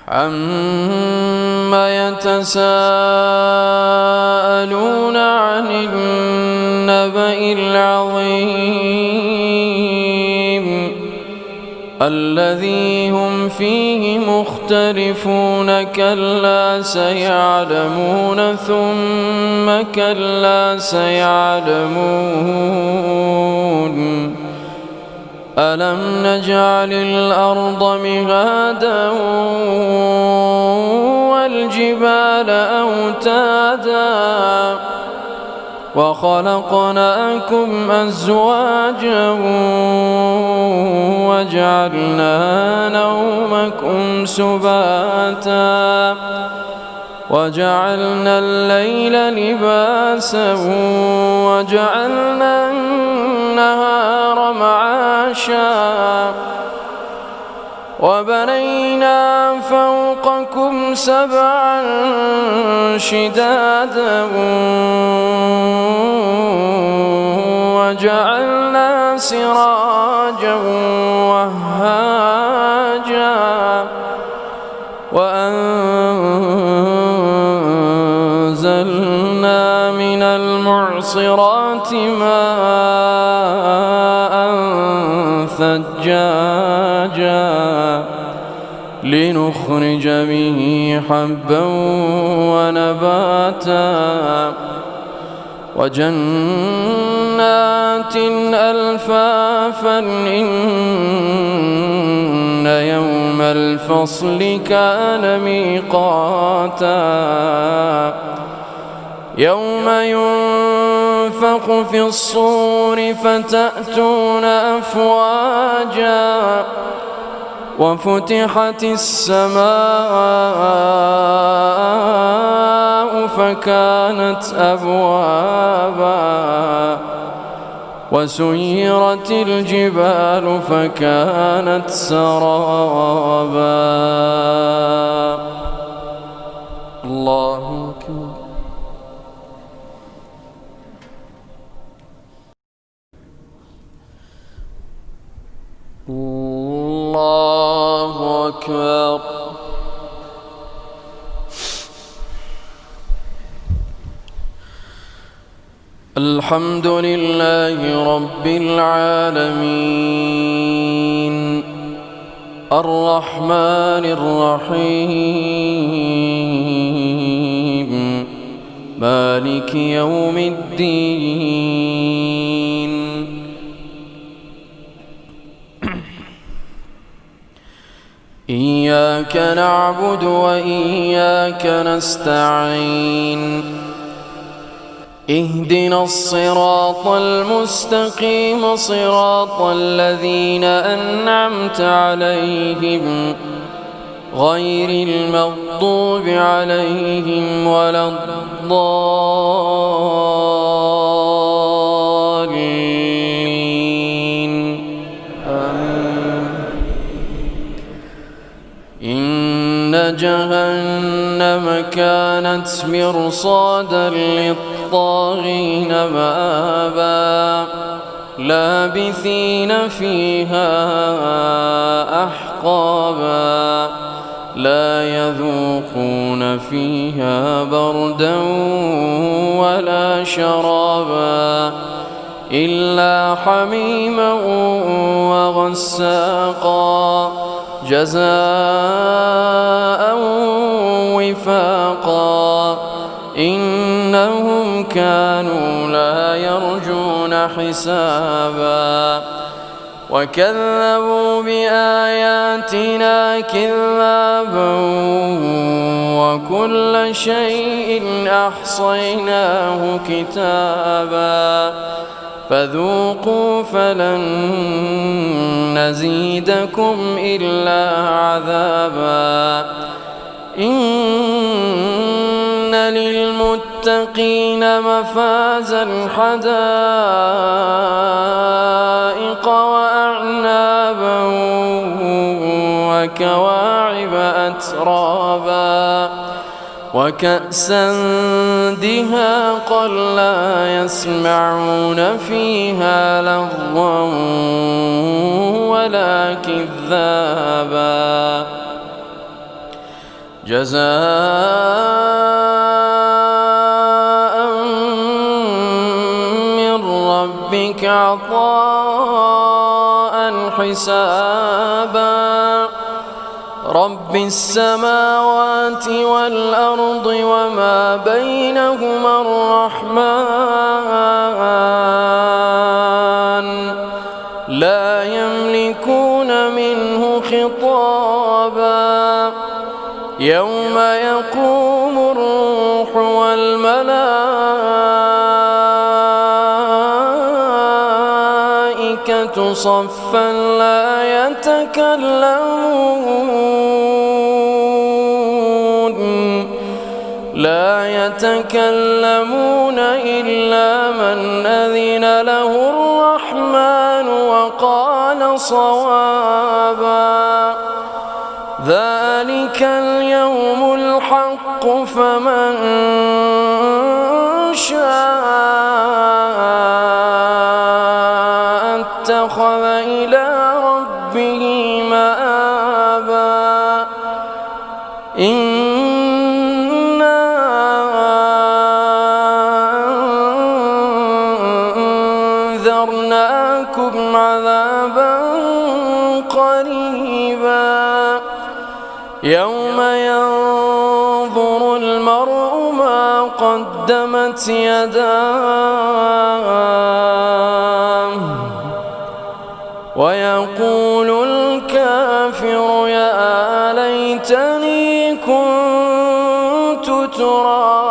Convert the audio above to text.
عَمَّ يَتَسَاءَلُونَ عَنِ النَّبَإِ الْعَظِيمِ الَّذِي هُمْ فِيهِ مُخْتَلِفُونَ كَلَّا سَيَعْلَمُونَ ثُمَّ كَلَّا سَيَعْلَمُونَ أَلَمْ نَجْعَلِ الْأَرْضَ مِهَادًا وَالْجِبَالَ أَوْتَادًا وَخَلَقْنَاكُمْ أَزْوَاجًا وَجَعَلْنَا نَوْمَكُمْ سُبَاتًا وَجَعَلْنَا اللَّيْلَ لِبَاسًا وَجَعَلْنَا النَّهَارَ مَعَاشًا وَبَنَيْنَا فَوْقَكُمْ سَبْعًا شِدَادًا وَجَعَلْنَا سِرَاجًا وَهَّاجًا وَأَنزَلْنَا مِنَ الْمُعْصِرَاتِ مَاءً ثَجَّاجًا لِنُخْرِجَ بِهِ حَبًّا وَنَبَاتًا وَجَنَّاتٍ أَلْفَافًا إِنَّ يَوْمَ الْفَصْلِ كَانَ مِيقَاتًا يَوْمَ يُنفَخُ فِي الصُّورِ فَتَأْتُونَ أَفْوَاجًا وَفُتِحَتِ السَّمَاءُ فَكَانَتْ أَبْوَابًا وَسُيِّرَتِ الْجِبَالُ فَكَانَتْ سَرَابًا. الله أكبر. الله أكبر. الحمد لله رب العالمين الرحمن الرحيم مالك يوم الدين إياك نعبد وإياك نستعين اهدنا الصراط المستقيم صراط الذين أنعمت عليهم غير المغضوب عليهم ولا الضالين آمين. إن جهنم كانت مرصادا للطاغين مآبا لابثين فيها أحقابا لا يذوقون فيها بردا ولا شرابا إلا حميما وغساقا جزاء وفاقا إنهم كانوا لا يرجون حسابا وكذبوا بآياتنا كذابا وكل شيء أحصيناه كتابا فذوقوا فلن نزيدكم إلا عذابا إن للمتقين مفازا حدائق وأعنابا وكواعب أترابا وكأسا دهاقا لا يسمعون فيها لغوا ولا كذابا جزاء من ربك عطاء حسابا رب السماوات والأرض وما بينهما الرحمن لا يملكون منه خطابا يوم يقوم الروح والملائكة صفا لا يتكلمون إلا من أذن له الرحمن وقال صوابا ذلك اليوم الحق فمن شاء اتخذ إلى ربه مآبا إنا أنذرناكم عذابا قريبا يوم ينظر المرء ما قدمت يداه ويقول الكافر يا ليتني كنت ترابا